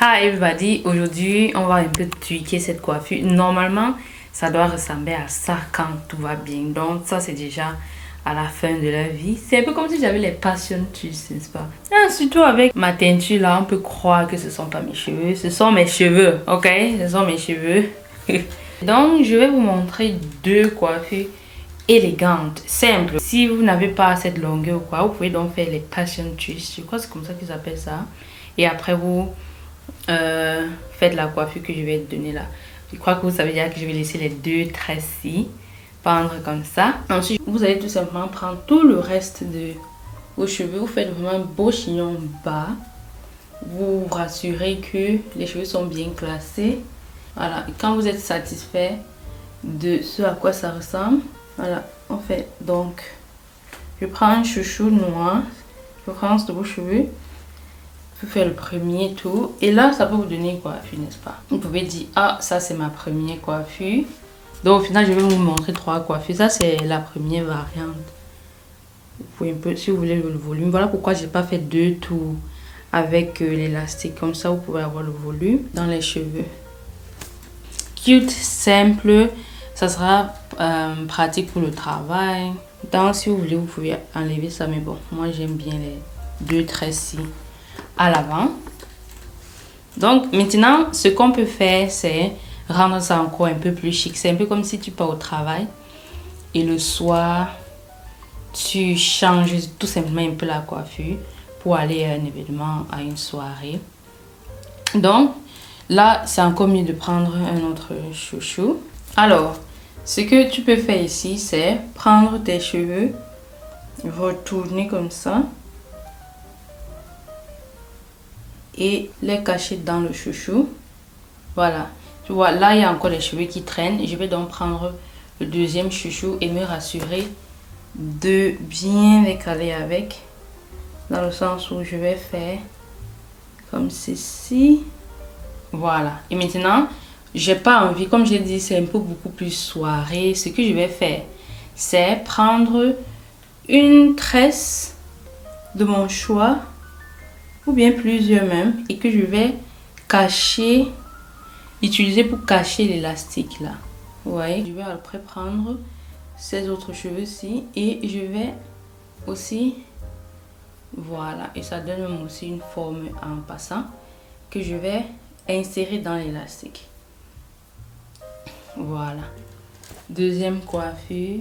Hi everybody, aujourd'hui on va un peu tweaker cette coiffure. Normalement ça doit ressembler à ça quand tout va bien. Donc ça c'est déjà à la fin de la vie. C'est un peu comme si j'avais les passion twists, n'est-ce pas? Surtout avec ma teinture là, on peut croire que ce sont pas mes cheveux. Ce sont mes cheveux, ok? Ce sont mes cheveux. Donc je vais vous montrer deux coiffures élégantes, simples. Si vous n'avez pas cette longueur ou quoi, vous pouvez donc faire les passion twists. Je crois que c'est comme ça qu'ils appellent ça. Et après vous faites la coiffure que je vais te donner là. Je crois que vous savez déjà que je vais laisser les deux tresses-ci pendre comme ça. Ensuite, vous allez tout simplement prendre tout le reste de vos cheveux. Vous faites vraiment un beau chignon bas. Vous vous rassurez que les cheveux sont bien classés. Voilà. Et quand vous êtes satisfait de ce à quoi ça ressemble, voilà, on fait donc. Je prends un chouchou noir. Je prends de vos cheveux. Vous faites le premier tour et là ça peut vous donner une coiffure, n'est-ce pas? Vous pouvez dire ah ça c'est ma première coiffure. Donc au final je vais vous montrer trois coiffures. Ça c'est la première variante. Vous pouvez un peu si vous voulez le volume. Voilà pourquoi j'ai pas fait deux tours avec l'élastique. Comme ça vous pouvez avoir le volume dans les cheveux. Cute, simple. Ça sera pratique pour le travail. Donc si vous voulez vous pouvez enlever ça, mais bon moi j'aime bien les deux tresses à l'avant. Donc maintenant ce qu'on peut faire c'est rendre ça encore un peu plus chic. C'est un peu comme si tu pars au travail et le soir tu changes tout simplement un peu la coiffure pour aller à un événement, à une soirée. Donc là c'est encore mieux de prendre un autre chouchou. Alors ce que tu peux faire ici c'est prendre tes cheveux, retourner comme ça et les cacher dans le chouchou. Voilà, tu vois là il y a encore les cheveux qui traînent. Je vais donc prendre le deuxième chouchou et me rassurer de bien les caler avec, dans le sens où je vais faire comme ceci. Voilà, et maintenant j'ai pas envie, comme j'ai dit c'est un peu beaucoup plus soirée. Ce que je vais faire c'est prendre une tresse de mon choix ou bien plusieurs même et que je vais cacher, utiliser pour cacher l'élastique là. Vous voyez, je vais après prendre ces autres cheveux-ci et je vais aussi, voilà, et ça donne même aussi une forme en passant que je vais insérer dans l'élastique. Voilà, deuxième coiffure,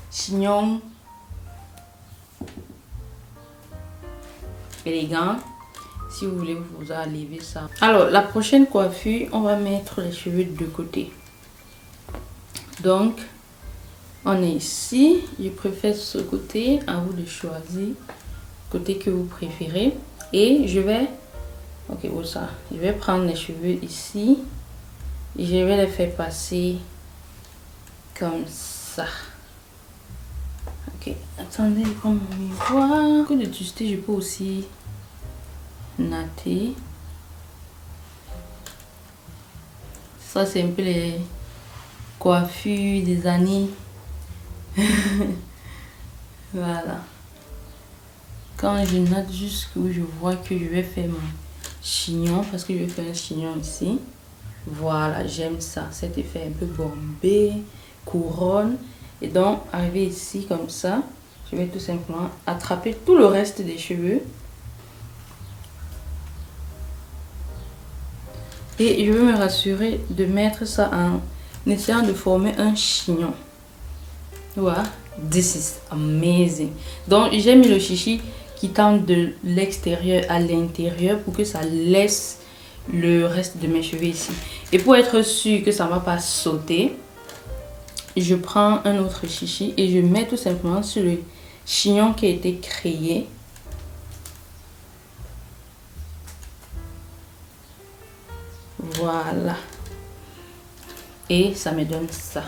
chignon élégant. Si vous voulez vous enlever ça. Alors la prochaine coiffure on va mettre les cheveux de côté. Donc on est ici, je préfère ce côté, à vous de choisir le côté que vous préférez. Et je vais je vais prendre les cheveux ici et je vais les faire passer comme ça. Ok, attendez, je prends mon miroir. Pour de twister, je peux aussi natter. Ça c'est un peu les coiffures des années. Voilà. Quand je natte jusqu'où je vois que je vais faire mon chignon, parce que je vais faire un chignon ici. Voilà, j'aime ça, cet effet un peu bombé, couronne. Et donc arriver ici comme ça, je vais tout simplement attraper tout le reste des cheveux. Et je vais me rassurer de mettre ça en essayant de former un chignon. Voilà, this is amazing. Donc j'ai mis le chichi qui tend de l'extérieur à l'intérieur pour que ça laisse le reste de mes cheveux ici. Et pour être sûr que ça ne va pas sauter, je prends un autre chichi et je mets tout simplement sur le chignon qui a été créé. Voilà. Et ça me donne ça.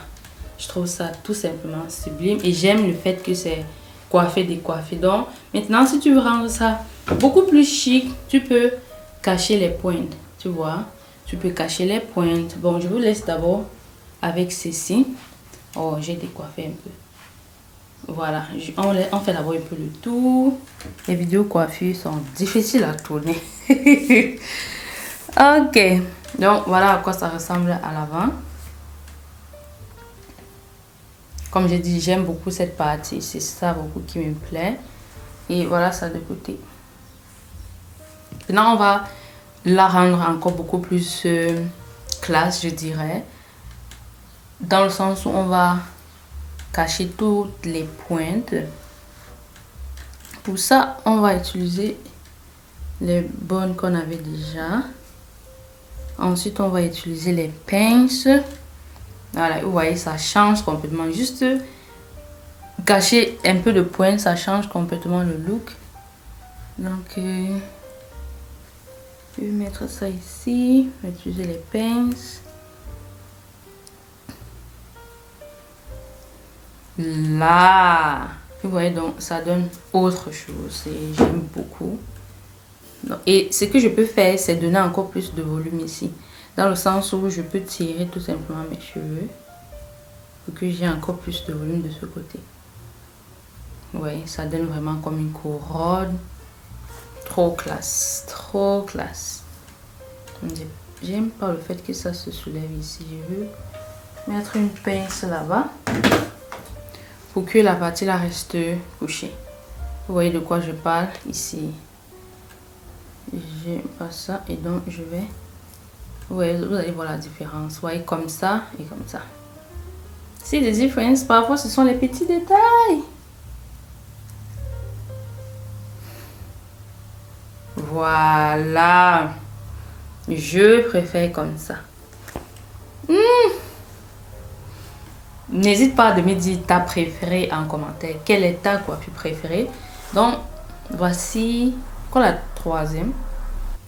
Je trouve ça tout simplement sublime. Et j'aime le fait que c'est coiffé, décoiffé. Donc, maintenant, si tu veux rendre ça beaucoup plus chic, tu peux cacher les pointes. Tu vois? Tu peux cacher les pointes. Bon, je vous laisse d'abord avec ceci. Oh, j'ai décoiffé un peu. Voilà, on fait d'abord un peu le tour. Les vidéos coiffures sont difficiles à tourner. Ok, donc voilà à quoi ça ressemble à l'avant. Comme j'ai dit, j'aime beaucoup cette partie, c'est ça beaucoup qui me plaît. Et voilà ça de côté. Maintenant, on va la rendre encore beaucoup plus classe, je dirais. Dans le sens où on va cacher toutes les pointes. Pour ça, on va utiliser les bonnes qu'on avait déjà. Ensuite, on va utiliser les pinces. Voilà, vous voyez, ça change complètement. Juste cacher un peu de pointes, ça change complètement le look. Donc, je vais mettre ça ici. Je vais utiliser les pinces. Là, vous voyez, donc ça donne autre chose et j'aime beaucoup. Donc, et ce que je peux faire, c'est donner encore plus de volume ici, dans le sens où je peux tirer tout simplement mes cheveux pour que j'ai encore plus de volume de ce côté. Vous voyez, ça donne vraiment comme une couronne. Trop classe, trop classe. J'aime pas le fait que ça se soulève ici. Je veux mettre une pince là-bas pour que la partie là reste couchée. Vous voyez de quoi je parle ici. J'aime pas ça et donc je vais... Vous allez voir la différence. Vous voyez, comme ça et comme ça. C'est des différences. Parfois ce sont les petits détails. Voilà. Je préfère comme ça. N'hésite pas à me dire ta préférée en commentaire. Quelle est ta coiffure préférée? Donc, voici quoi la troisième.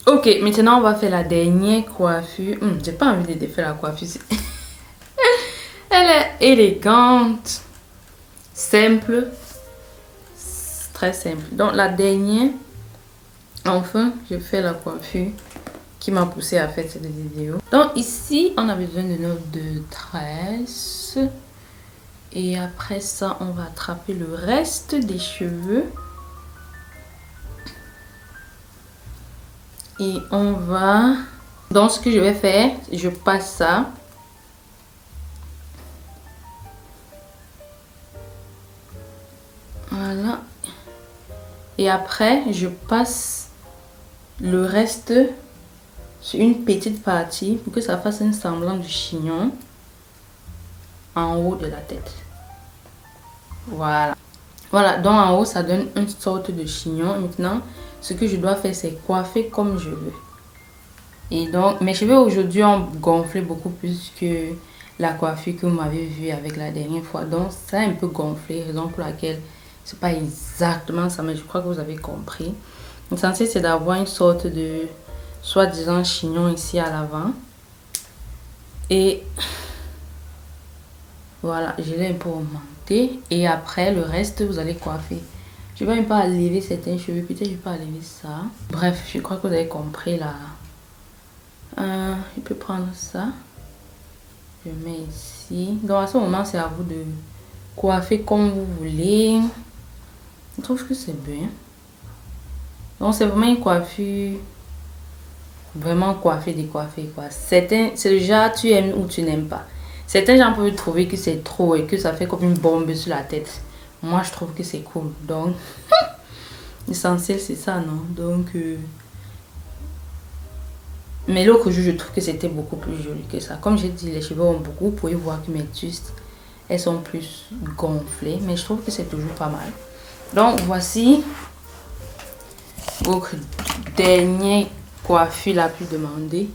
Ok, maintenant on va faire la dernière coiffure. J'ai pas envie de défaire la coiffure. Elle est élégante, simple, très simple. Donc la dernière, enfin, je fais la coiffure qui m'a poussé à faire cette vidéo. Donc ici, on a besoin de nos deux tresses. Et après ça, on va attraper le reste des cheveux. Et on va... Donc ce que je vais faire, je passe ça. Voilà. Et après, je passe le reste sur une petite partie pour que ça fasse un semblant de chignon en haut de la tête. Voilà. Voilà, donc en haut, ça donne une sorte de chignon. Maintenant, ce que je dois faire, c'est coiffer comme je veux. Et donc, mes cheveux aujourd'hui ont gonflé beaucoup plus que la coiffure que vous m'avez vue avec la dernière fois. Donc, ça a un peu gonflé, raison pour laquelle c'est pas exactement ça, mais je crois que vous avez compris. L'essentiel, c'est d'avoir une sorte de soi-disant chignon ici à l'avant. Et voilà, je l'ai un peu augmenté. Et après, le reste, vous allez coiffer. Je ne vais même pas lever certains cheveux. Peut-être je vais pas lever ça. Bref, je crois que vous avez compris là. Je peux prendre ça. Je mets ici. Donc à ce moment, c'est à vous de coiffer comme vous voulez. Je trouve que c'est bien. Donc c'est vraiment une coiffure. Vraiment coiffée, décoiffée quoi. Certains, c'est le genre tu aimes ou tu n'aimes pas. Certains gens peuvent trouver que c'est trop et que ça fait comme une bombe sur la tête. Moi je trouve que c'est cool. Donc l'essentiel c'est ça, non? Donc mais l'autre jour je trouve que c'était beaucoup plus joli que ça. Comme j'ai dit, les cheveux ont beaucoup. Vous pouvez voir que mes tustes, elles sont plus gonflées. Mais je trouve que c'est toujours pas mal. Donc voici votre dernière coiffure la plus demandée.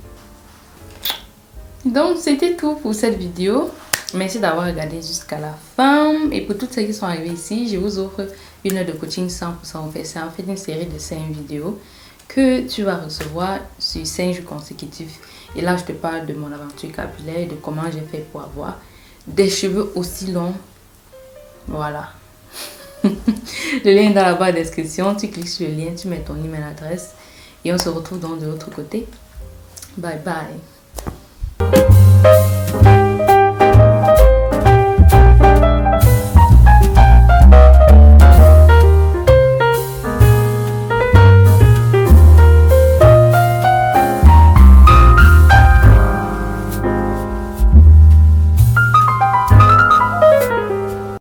Donc c'était tout pour cette vidéo. Merci d'avoir regardé jusqu'à la fin. Et pour toutes celles qui sont arrivées ici, je vous offre une heure de coaching 100% offert. C'est en fait une série de 5 vidéos que tu vas recevoir sur 5 jours consécutifs. Et là, je te parle de mon aventure capillaire et de comment j'ai fait pour avoir des cheveux aussi longs. Voilà. Le lien est dans la barre de description. Tu cliques sur le lien, tu mets ton email adresse et on se retrouve donc de l'autre côté. Bye bye.